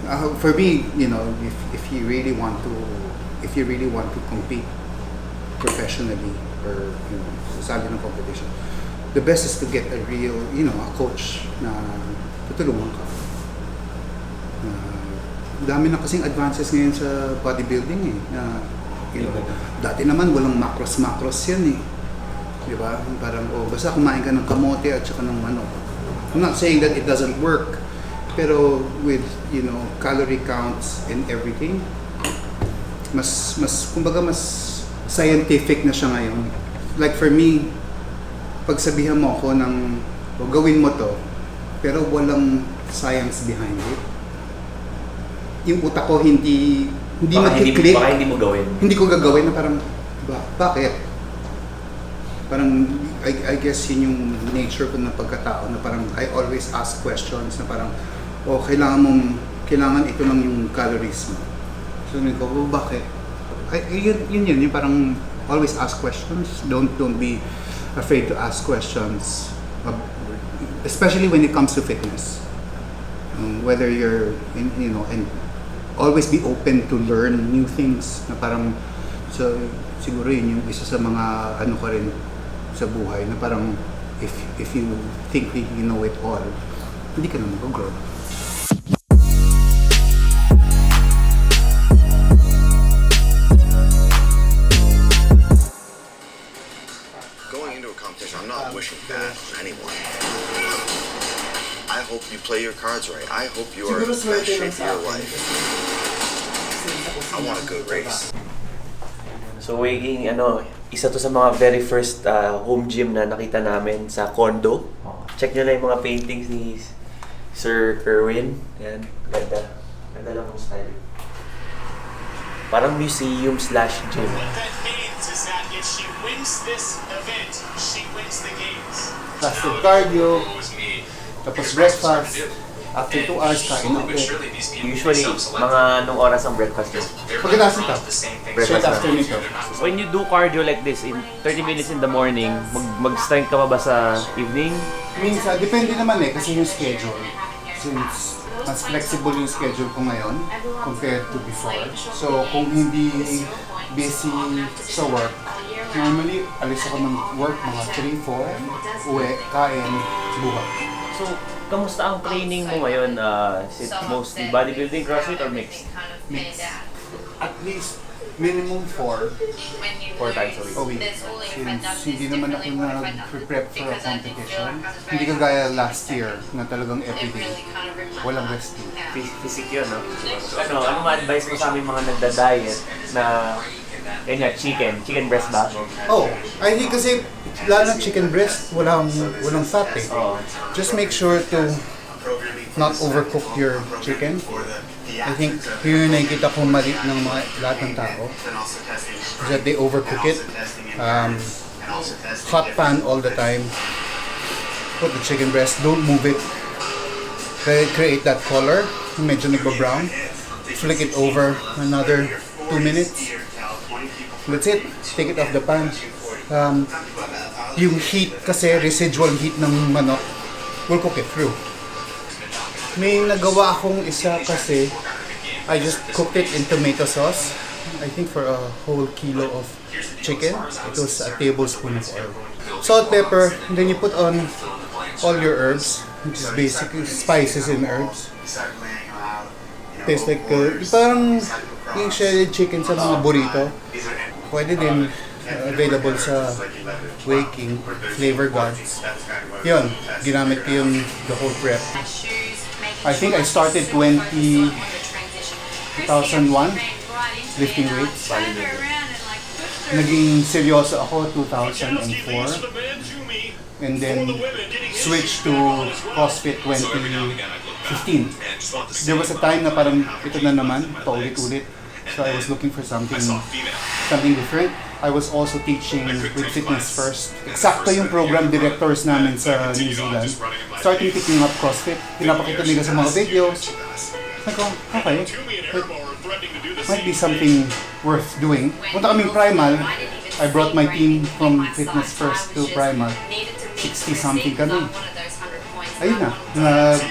For me, if you really want to compete professionally or sali ng competition, the best is to get a real, a coach na tutulungan ka. Dami na kasing advances ngayon sa bodybuilding eh. Dati naman walang macros yan eh. Di ba? Parang, basta kumain ka ng kamote at saka ng manok. I'm not saying that it doesn't work, pero with, calorie counts and everything, kumbaga mas scientific na siya ngayon. Like for me, pagsabihan mo ako ng, gawin mo to, pero walang science behind it, yung utak ko hindi mag-click. Baka hindi mo gawin. Hindi ko gagawin na parang, bakit? Parang, I guess yun yung nature ko ng pagkatao na parang I always ask questions na parang, kailangan ito lang yung calories mo. So, bakit? Yun, yung parang always ask questions. Don't be afraid to ask questions, especially when it comes to fitness. Whether you're, and always be open to learn new things na parang, so siguro yun yung isa sa mga ko rin sa buhay na parang if you think you know it all, hindi ka na mag-grow. Going into a competition, I'm not wishing bad on anyone. I hope you play your cards right. I hope you are in the best shape of your life. I want a good race. So weighing, isa to sa mga very first home gym na nakita namin sa condo. Check nyo lang yung mga paintings ni Sir Kerwin. Yan, ganda. Ganda lang yung style. Parang museum/gym. What that means is that if she wins this event, she wins the games. Fasted cardio, tapos breakfast. After 2 hours, kain na ulit. Usually, mga anong oras ang breakfast nyo? Pagkatapos ito, straight after nito. When you do cardio like this, in 30 minutes in the morning, mag-strength ka ba sa evening? Minsan, depende naman kasi yung schedule. Since mas flexible yung schedule ko ngayon compared to before. So, kung hindi busy sa work, normally, alis ako ng work mga 3-4, uwi, kain, buhat. So, kamusta ang training mo ngayon? Is it mostly bodybuilding, CrossFit, or mixed? Mix. At least, minimum 4 times a week. Since hindi naman ako nag-prep for a competition. Hindi kagaya last year na talagang everyday. Walang rest day. Physique yun, no? Ano ma-advise mo sa aming mga nagda-diet na chicken breast ba? I think kasi lalo na chicken breast, walang fat eh. Just make sure to not overcook your chicken. I think yun yung nakikita ko mali ng lahat ng tao. Is that they overcook it. Hot pan all the time. Put the chicken breast, don't move it. Create that color, medyo nagba-brown. Flick it over another 2 minutes. That's it. Take it off the pan. Yung heat kasi, residual heat ng manok, will cook it through. May nagawa akong isa kasi, I just cooked it in tomato sauce. I think for a whole kilo of chicken, it was a tablespoon of oil. Salt, pepper, and then you put on all your herbs, which is basically spices and herbs. Tastes like, parang yung shredded chicken sa mga burrito. Pwede din available sa Waking, Flavor Gods. Yun, ginamit ko yung the whole prep. I think I started 2001 lifting weights. Naging seryoso ako 2004. And then switched to Crossfit 2015. There was a time na parang ito na naman, paulit-ulit. So I was looking for something different. I was also teaching with Fitness First. Eksakto yung program directors namin sa New Zealand. Starting picking up CrossFit. Pinapakita nila sa mga videos. Okay, might be something worth doing. Punta kaming Primal. I brought my team from Fitness First to Primal. 60 something kami. Ayun na,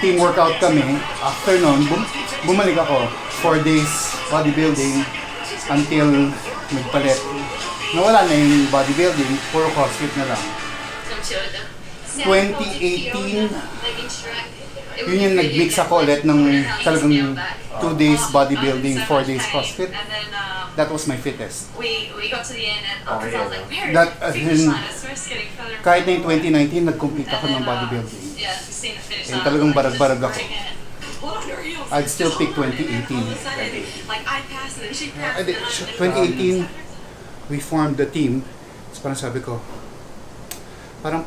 team workout kami. After nun, bumalik ako 4 days bodybuilding until nagpalit. Nawala na yung bodybuilding, puro CrossFit na lang. 2018, yun yung nag-mix ako ulit ng talagang 2 days bodybuilding, 4 days CrossFit. That was my fittest. We got to the end and I was like, where That, is the finish in, line? I swear it's getting further. kahit na yung 2019, nag-compete ako ng bodybuilding. Yeah, we seen the finish And line. talagang Like, barag-barag just ako. bring it. Hold on to her heels. I'd still pick All of 2018. a sudden, like I passed and she passed and I 2018, we formed the team. So parang sabi ko, parang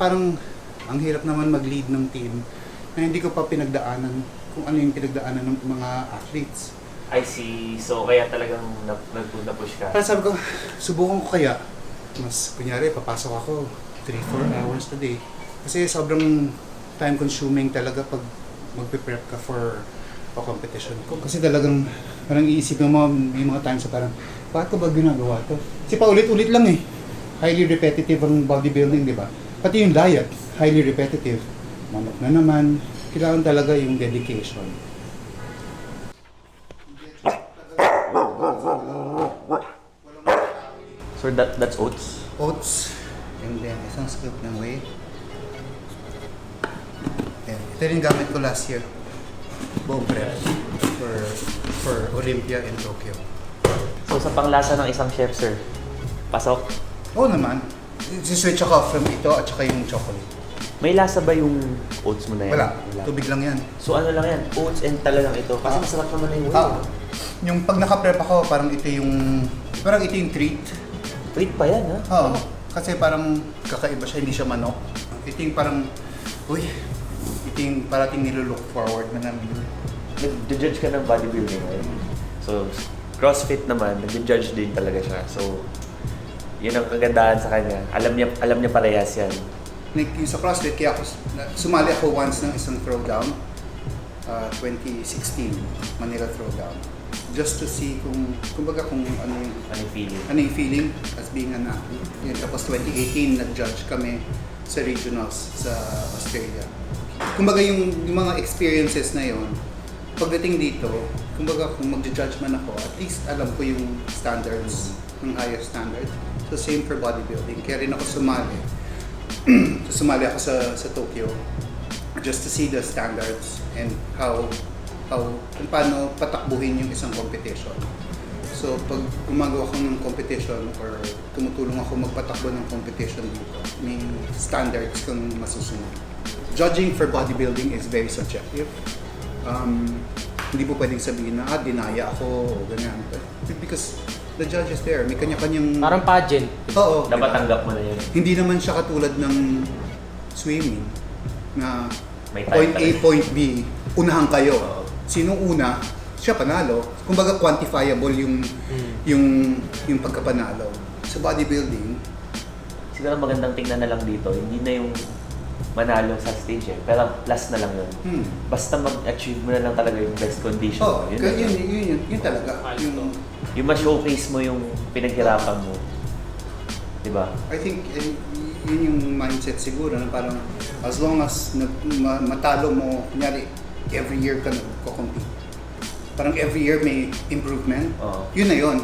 ang hirap naman mag-lead ng team na hindi ko pa pinagdaanan kung ano yung pinagdaanan ng mga athletes. I see. So, kaya talagang nag-push ka. Parang sabi ko, subukan ko kaya. Mas, kunyari, papasok ako 3-4 hours a day. Kasi sobrang time-consuming talaga pag magpe-prep ka for a competition. Kasi talagang, parang iisipin mo, may mga times na parang, bakit ko ba ginagawa to? Kasi paulit-ulit lang eh. Highly repetitive ang bodybuilding, di ba? Pati yung diet, highly repetitive. Manok na naman, kailangan talaga yung dedication. So that's oats. Oats, and then isang scoop ng whey. And ito rin gamit ko last year. Buong prep for Olympia in Tokyo. So sa panglasa ng isang chef, sir, pasok. Oo naman. Si-switch ako from ito at saka yung chocolate. May lasa ba yung oats mo na yan? Wala. Tubig lang yan. So ano lang yan? Oats and talagang ito. Kasi masarap naman na yung whey. Yung pag naka-prep ako, parang ito yung treat. Treat pa yan, ha? Oo. Kasi parang kakaiba siya, hindi siya manok. Ito yung parang, ito yung parating nilook forward na namin. Nag-judge ka ng bodybuilding, right? So, CrossFit naman, nag-judge din talaga siya. So, yun ang kagandahan sa kanya. Alam niya parehas yan. Yung sa CrossFit, kaya ako, sumali ako once ng isang throwdown. 2016, Manila throwdown. Just to see kung ano yung feeling as being an athlete. Yun, tapos 2018, nag-judge kami sa regionals sa Australia. Kumbaga yung mga experiences na yon, pagdating dito, kumbaga kung mag-judge man ako, at least alam ko yung standards, ng higher standards. So same for bodybuilding. Kaya rin ako sumali. Sumali ako sa Tokyo just to see the standards and kung paano patakbuhin yung isang competition. So pag gumagawa ko ng competition or tumutulong ako magpatakbo ng competition dito, may standards kang masusunod. Judging for bodybuilding is very subjective. Hindi po pwedeng sabihin na dinaya ako o ganyan. Because the judge is there. May kanya-kanyang... Parang pageant. Oo. Dapat diba? tanggap mo na yun. Hindi naman siya katulad ng swimming na May point A, talaga. point B, unahan kayo. Oo. Sinong una, siya panalo. Kumbaga quantifiable yung pagkapanalo. Sa bodybuilding, Siguro magandang tingnan na lang dito, hindi na yung manalo sa stage eh, pero plus na lang yun. Basta mag-achieve mo na lang talaga yung best condition mo. yun talaga. Yung ma-showcase mo yung pinaghirapan mo. Diba? I think yun yung mindset siguro na parang as long as matalo mo, kunyari, every year ka nagko-compete. Parang every year may improvement. Yun na yun.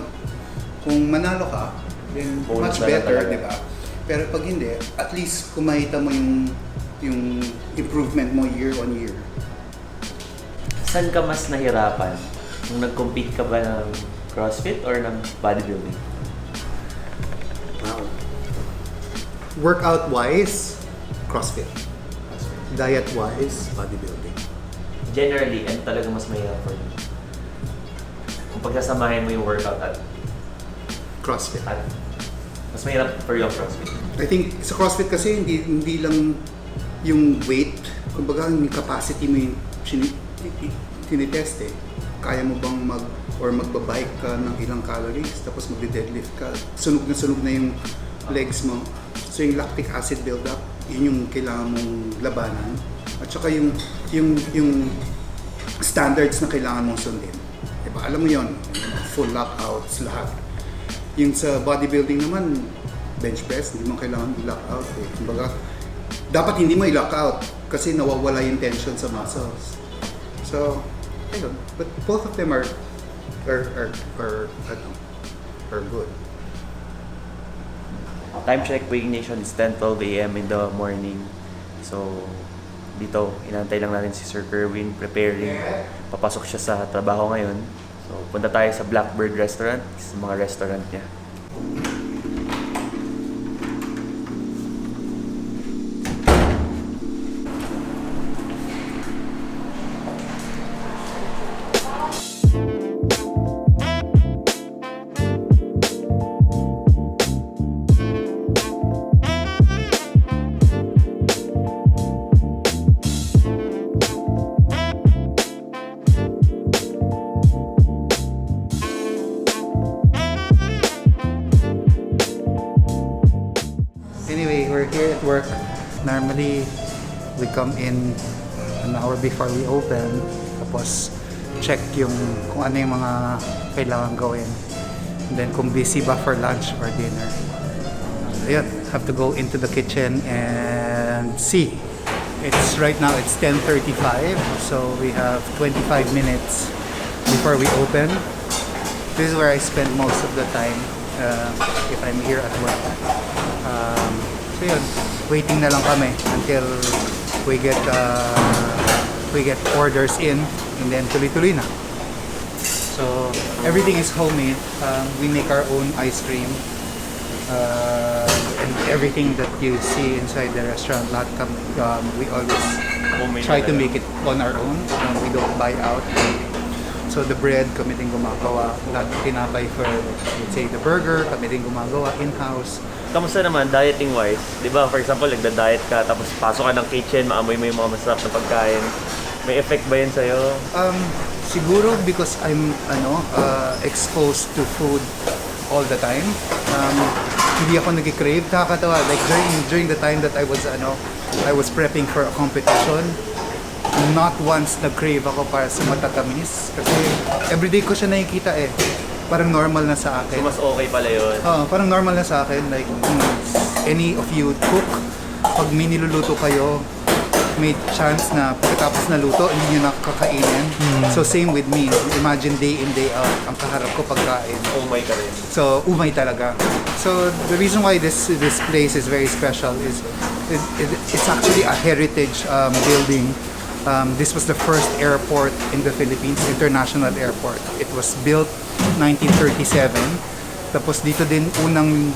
Kung manalo ka, then Bonus much na lang better, talaga. di ba? Pero pag hindi, at least kung makita mo yung improvement mo year on year. Saan ka mas nahirapan? Nung nag-compete ka ba ng CrossFit or ng bodybuilding? Wow. Workout-wise, CrossFit. Diet-wise, bodybuilding. Generally, ano talaga mas mahirap for you? Kung pagsasamahin mo yung workout at CrossFit. mas mahirap for you ang CrossFit. I think sa CrossFit kasi hindi lang yung weight, kumbaga yung capacity mo yung tinitest eh. Kaya mo bang magbabike ka ng ilang calories tapos magde-deadlift ka, sunog na yung legs mo. So yung lactic acid build-up, yun yung kailangan mong labanan. At saka yung standards na kailangan mong sundin. Diba? Alam mo yun, full lockouts, lahat. Yung sa bodybuilding naman, bench press, hindi mo kailangan i-lockout eh. Kumbaga, dapat hindi mo i-lockout kasi nawawala yung tension sa muscles. So, ayun. But both of them are good. Time check, Waking Nation, is 10:12 a.m. in the morning. So, dito, inantay lang natin si Sir Kerwin, preparing. Papasok siya sa trabaho ngayon. So, punta tayo sa Blackbird restaurant, sa mga restaurant niya. Anyway, we're here at work. Normally, we come in an hour before we open. Tapos, check yung kung ano yung mga kailangan gawin. And then, kung busy ba for lunch or dinner. Ayun, have to go into the kitchen and see. Right now, it's 10:35. So, we have 25 minutes before we open. This is where I spend most of the time if I'm here at work. So yun, waiting na lang kami until we get orders in, and then tuloy-tuloy na. So everything is homemade. We make our own ice cream, and everything that you see inside the restaurant, we always try to make it on our own. We don't buy out. So the bread, kami din gumagawa. Lahat ng tinapay for, let's say, the burger, kami din gumagawa in-house. Kamusta naman, dieting-wise? Di ba, for example, nagda-diet ka, tapos pasok ka ng kitchen, maamoy mo yung mga masarap na pagkain. May effect ba yun sa'yo? Siguro because I'm exposed to food all the time. Hindi ako nag-crave. Nakakatawa, like during the time that I was prepping for a competition, not once nag-crave ako para sa matatamis. Kasi everyday ko siya nakikita eh. Parang normal na sa akin. So, mas okay pala yun. Parang normal na sa akin. Like, any of you cook, pag may niluluto kayo, may chance na pagkatapos na luto, hindi nyo nakakainin. So, same with me. Imagine day in, day out, ang kaharap ko pagkain. Umay ka rin. So, umay talaga. So, the reason why this place is very special is it's actually a heritage building. This was the first airport in the Philippines, international airport. It was built 1937. Tapos dito din unang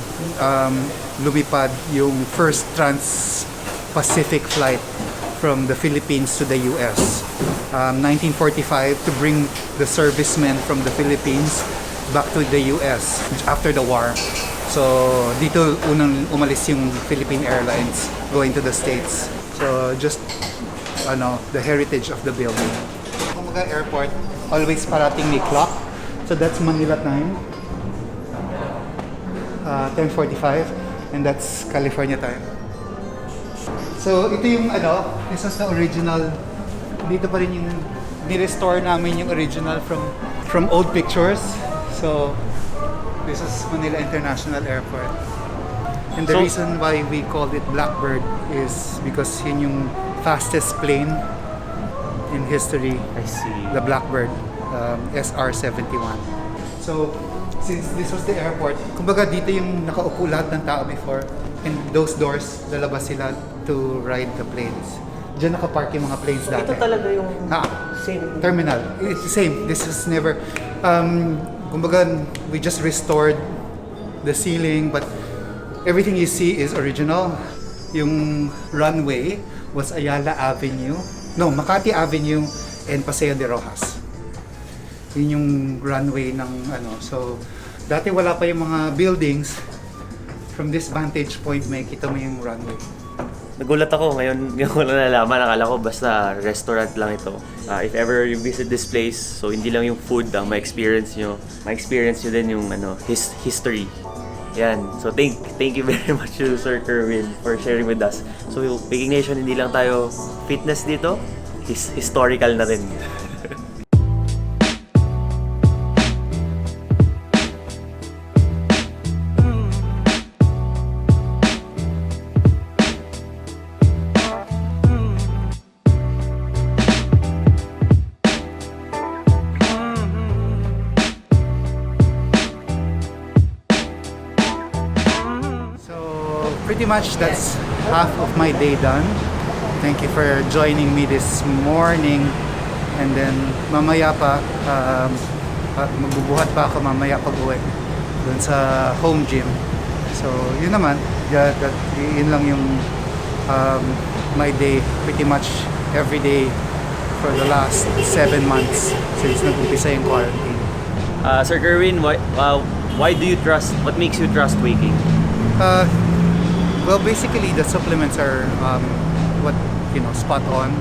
lumipad yung first trans-Pacific flight from the Philippines to the US. 1945 to bring the servicemen from the Philippines back to the US after the war. So dito unang umalis yung Philippine Airlines going to the States. So just the heritage of the building. Kumaga airport, always parating may clock. So that's Manila time. 10:45, and that's California time. So ito yung this was the original. Dito pa rin yung ni-restore namin yung original from old pictures. So this is Manila International Airport. And the reason why we called it Blackbird is because yun yung fastest plane in history. I see. The Blackbird, SR-71. So, since this was the airport, kumbaga dito yung nakaupo lahat ng tao before, and those doors, lalabas sila to ride the planes. Diyan nakapark yung mga planes dati. Ito talaga yung same terminal. It's the same. This is never, kumbaga, we just restored the ceiling, but everything you see is original. Yung runway was Makati Avenue and Paseo de Rojas. Yun yung runway ng So, dati wala pa yung mga buildings. From this vantage point, may kita mo yung runway. Nagulat ako ngayon ko lang nalaman. Akala ko basta restaurant lang ito. If ever you visit this place, so hindi lang yung food ang ma-experience nyo. Ma-experience nyo din yung history. Yan. So thank you very much to Sir Kerwin for sharing with us. So Waking Nation, hindi lang tayo fitness dito, historical na rin. pretty much that's half of my day done. Thank you for joining me this morning. And then mamaya pa, magbubuhat pa ako mamaya pag-uwi dun sa home gym. So yun naman, yun lang yung my day pretty much every day for the last 7 months since nag-umpisa yung quarantine. Sir Kerwin, why do you trust, what makes you trust waking? Well, basically the supplements are what spot on.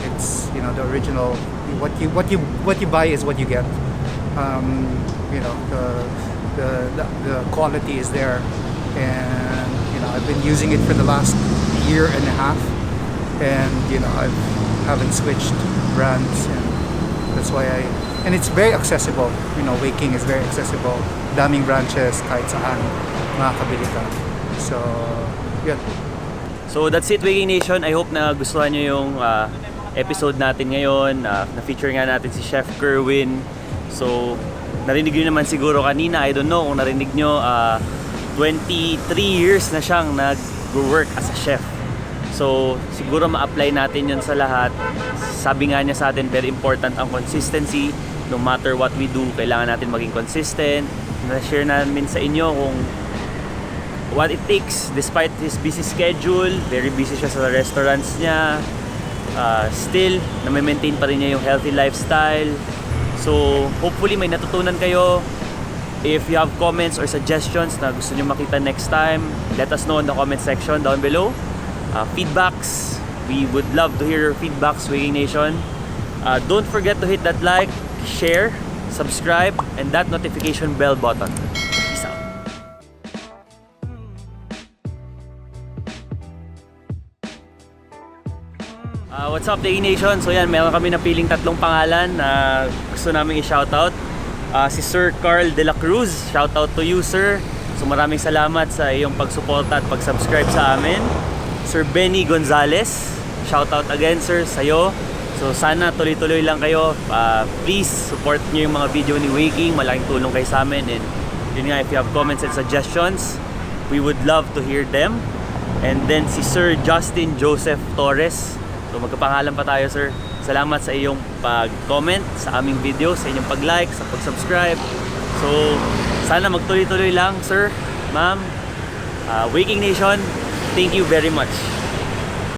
It's the original. What you buy is what you get. The quality is there, and I've been using it for the last year and a half, and I haven't switched brands, and that's why and it's very accessible. Waking is very accessible. Daming branches, kahit saan makakabili ka. So, yun. So that's it, Waking Nation. I hope na gustuhan nyo yung episode natin ngayon. Na-feature nga natin si Chef Kerwin. So, narinig nyo naman siguro kanina, I don't know kung narinig nyo, 23 years na siyang nag-work as a chef. So, siguro ma-apply natin yun sa lahat. Sabi nga niya sa atin, very important ang consistency. No matter what we do, kailangan natin maging consistent. Na-share namin sa inyo kung what it takes despite his busy schedule. Very busy siya sa restaurants niya. Still, na-maintain pa rin niya yung healthy lifestyle. So, hopefully may natutunan kayo. If you have comments or suggestions na gusto niyo makita next time, let us know in the comment section down below. Feedbacks, we would love to hear your feedbacks, Waking Nation. Don't forget to hit that like, share, subscribe, and that notification bell button. Peace out. What's up, Waking Nation? So yan, meron kami napiling 3 pangalan na gusto namin i-shoutout. Si Sir Carl de la Cruz, shoutout to you, sir. So maraming salamat sa iyong pagsuporta at pag-subscribe sa amin. Sir Benny Gonzalez, shoutout again, sir, sa'yo. So sana tuloy-tuloy lang kayo. Please support niyo yung mga video ni Waking. Malaking tulong kayo sa amin. And yun nga, if you have comments and suggestions, we would love to hear them. And then si Sir Justin Joseph Torres. So magkapangalan pa tayo, sir. Salamat sa iyong pag-comment sa aming video, sa inyong pag-like, sa pag-subscribe. So sana magtuloy-tuloy lang, sir, ma'am. Waking Nation, thank you very much.